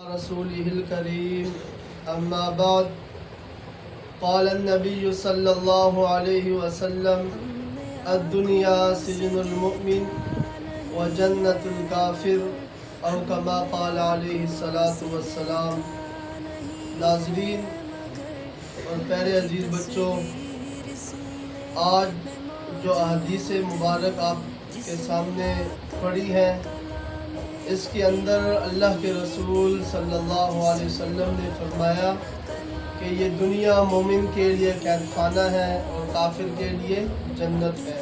رسوله الكريم أما بعد قال النبي صلى الله عليه وسلم الدنيا سجن المؤمن وجنة الكافر أو كما قال عليه الصلاة والسلام۔ ناظرین اور پیارے عزیز بچوں، آج جو احادیث مبارک آپ کے سامنے پڑھی ہیں، اس کے اندر اللہ کے رسول صلی اللہ علیہ وسلم نے فرمایا کہ یہ دنیا مومن کے لیے قید خانہ ہے اور کافر کے لیے جنت ہے۔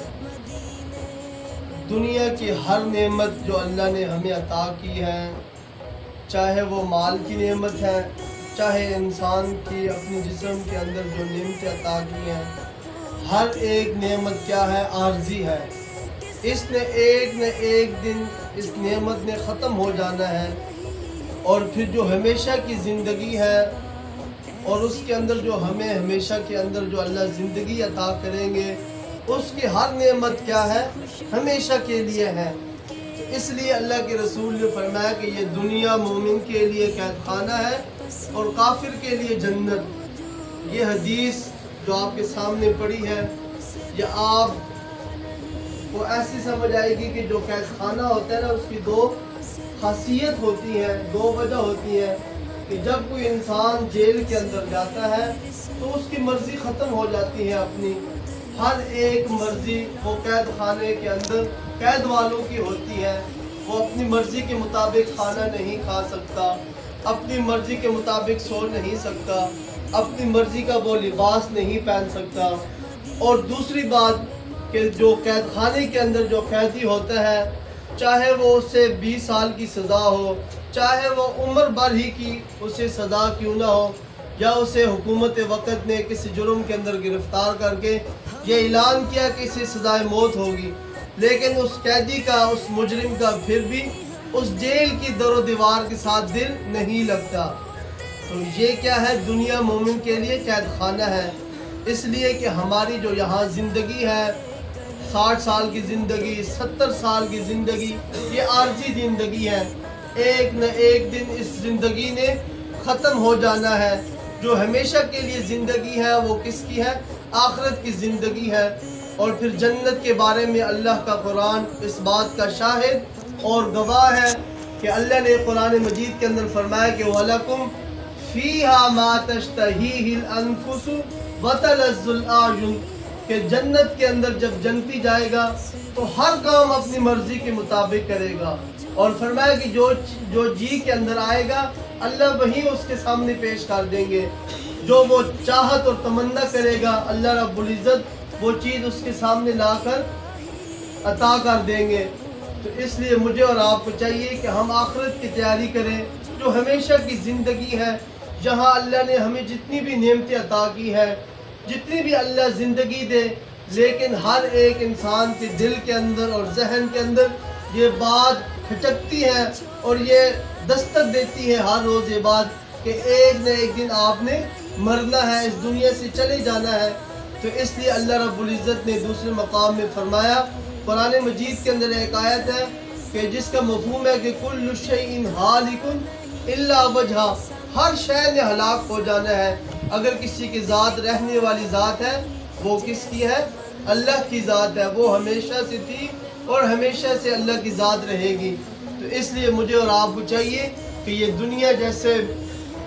دنیا کی ہر نعمت جو اللہ نے ہمیں عطا کی ہے، چاہے وہ مال کی نعمت ہے، چاہے انسان کی اپنی جسم کے اندر جو نعمتیں عطا کی ہیں، ہر ایک نعمت کیا ہے؟ عارضی ہے۔ اس نے ایک نہ ایک دن اس نعمت نے ختم ہو جانا ہے، اور پھر جو ہمیشہ کی زندگی ہے اور اس کے اندر جو ہمیں ہمیشہ کے اندر جو اللہ زندگی عطا کریں گے، اس کی ہر نعمت کیا ہے؟ ہمیشہ کے لیے ہے۔ اس لیے اللہ کے رسول نے فرمایا کہ یہ دنیا مومن کے لیے قید خانہ ہے اور کافر کے لیے جنت۔ یہ حدیث جو آپ کے سامنے پڑھی ہے، یہ آپ کو ایسی سمجھ آئے گی کہ جو قید خانہ ہوتا ہے نا، اس کی دو خاصیت ہوتی ہے، دو وجہ ہوتی ہے کہ جب کوئی انسان جیل کے اندر جاتا ہے تو اس کی مرضی ختم ہو جاتی ہے اپنی، ہر ایک مرضی وہ قید خانے کے اندر قید والوں کی ہوتی ہے۔ وہ اپنی مرضی کے مطابق کھانا نہیں کھا سکتا، اپنی مرضی کے مطابق سو نہیں سکتا، اپنی مرضی کا وہ لباس نہیں پہن سکتا۔ اور دوسری بات کہ جو قید خانے کے اندر جو قیدی ہوتا ہے، چاہے وہ اسے 20 سال کی سزا ہو، چاہے وہ عمر بھر ہی کی اسے سزا کیوں نہ ہو، یا اسے حکومت وقت نے کسی جرم کے اندر گرفتار کر کے یہ اعلان کیا کہ اسے سزائے موت ہوگی، لیکن اس قیدی کا، اس مجرم کا پھر بھی اس جیل کی در و دیوار کے ساتھ دل نہیں لگتا۔ تو یہ کیا ہے؟ دنیا مومن کے لیے قید خانہ ہے۔ اس لیے کہ ہماری جو یہاں زندگی ہے، 60 سال کی زندگی، 70 سال کی زندگی، یہ عارضی زندگی ہے۔ ایک نہ ایک دن اس زندگی نے ختم ہو جانا ہے۔ جو ہمیشہ کے لیے زندگی ہے وہ کس کی ہے؟ آخرت کی زندگی ہے۔ اور پھر جنت کے بارے میں اللہ کا قرآن اس بات کا شاہد اور گواہ ہے کہ اللہ نے قرآن مجید کے اندر فرمایا کہ وَلَكُمْ فِيهَا مَا تَشْتَهِيهِ الْأَنفُسُ وَتَلَذُّ الْأَعْيُنُ، کہ جنت کے اندر جب جنتی جائے گا تو ہر کام اپنی مرضی کے مطابق کرے گا، اور فرمایا کہ جو جی کے اندر آئے گا اللہ وہی اس کے سامنے پیش کر دیں گے، جو وہ چاہت اور تمنا کرے گا اللہ رب العزت وہ چیز اس کے سامنے لا کر عطا کر دیں گے۔ تو اس لیے مجھے اور آپ کو چاہیے کہ ہم آخرت کی تیاری کریں، جو ہمیشہ کی زندگی ہے، جہاں اللہ نے ہمیں جتنی بھی نعمتیں عطا کی ہے، جتنی بھی اللہ زندگی دے، لیکن ہر ایک انسان کے دل کے اندر اور ذہن کے اندر یہ بات کھٹکتی ہے اور یہ دستک دیتی ہے ہر روز یہ بات کہ ایک نہ ایک دن آپ نے مرنا ہے، اس دنیا سے چلے جانا ہے۔ تو اس لیے اللہ رب العزت نے دوسرے مقام میں فرمایا، قرآن مجید کے اندر ایک آیت ہے کہ جس کا مفہوم ہے کہ کل شیء ہالک الا وجہہ، ہر شے نے ہلاک ہو جانا ہے۔ اگر کسی کی ذات رہنے والی ذات ہے، وہ کس کی ہے؟ اللہ کی ذات ہے، وہ ہمیشہ سے تھی اور ہمیشہ سے اللہ کی ذات رہے گی۔ تو اس لیے مجھے اور آپ کو چاہیے کہ یہ دنیا جیسے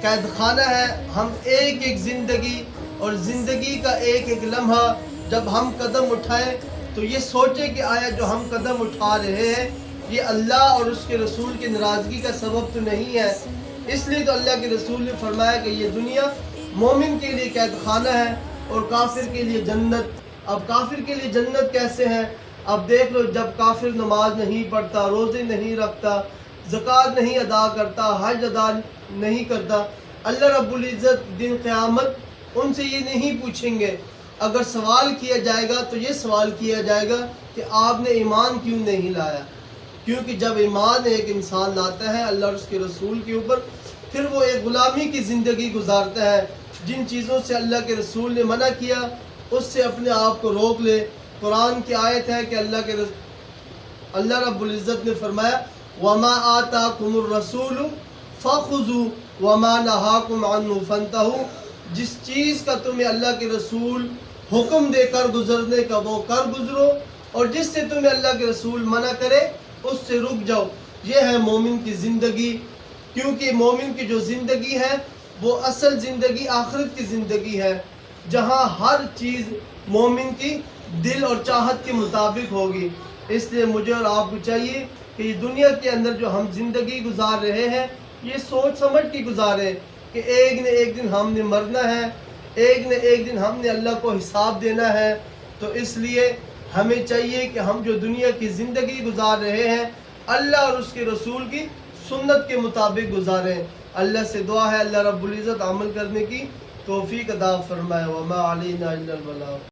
قید خانہ ہے، ہم ایک ایک زندگی اور زندگی کا ایک ایک لمحہ جب ہم قدم اٹھائیں تو یہ سوچیں کہ آیا جو ہم قدم اٹھا رہے ہیں یہ اللہ اور اس کے رسول کی ناراضگی کا سبب تو نہیں ہے۔ اس لیے تو اللہ کے رسول نے فرمایا کہ یہ دنیا مومن کے لیے قید خانہ ہے اور کافر کے لیے جنت۔ اب کافر کے لیے جنت کیسے ہے؟ اب دیکھ لو، جب کافر نماز نہیں پڑھتا، روزے نہیں رکھتا، زکوٰۃ نہیں ادا کرتا، حج ادا نہیں کرتا، اللہ رب العزت دن قیامت ان سے یہ نہیں پوچھیں گے۔ اگر سوال کیا جائے گا تو یہ سوال کیا جائے گا کہ آپ نے ایمان کیوں نہیں لایا؟ کیونکہ جب ایمان ایک انسان لاتا ہے اللہ اور اس کے رسول کے اوپر، پھر وہ ایک غلامی کی زندگی گزارتا ہے۔ جن چیزوں سے اللہ کے رسول نے منع کیا اس سے اپنے آپ کو روک لے۔ قرآن کی آیت ہے کہ اللہ رب العزت نے فرمایا وَمَا آتَاكُمُ الرَّسُولُ فخذوا وما نهاكم عنه فانتهوا، جس چیز کا تمہیں اللہ کے رسول حکم دے کر گزرنے کا وہ کر گزرو، اور جس سے تمہیں اللہ کے رسول منع کرے اس سے رک جاؤ۔ یہ ہے مومن کی زندگی، کیونکہ مومن کی جو زندگی ہے وہ اصل زندگی آخرت کی زندگی ہے، جہاں ہر چیز مومن کی دل اور چاہت کے مطابق ہوگی۔ اس لیے مجھے اور آپ کو چاہیے کہ یہ دنیا کے اندر جو ہم زندگی گزار رہے ہیں یہ سوچ سمجھ کے گزاریں کہ ایک نہ ایک دن ہم نے مرنا ہے، ایک نہ ایک دن ہم نے اللہ کو حساب دینا ہے۔ تو اس لیے ہمیں چاہیے کہ ہم جو دنیا کی زندگی گزار رہے ہیں اللہ اور اس کے رسول کی سنت کے مطابق گزاریں۔ اللہ سے دعا ہے اللہ رب العزت عمل کرنے کی توفیق عطا فرمائے۔ وما علینا الا البلاغ۔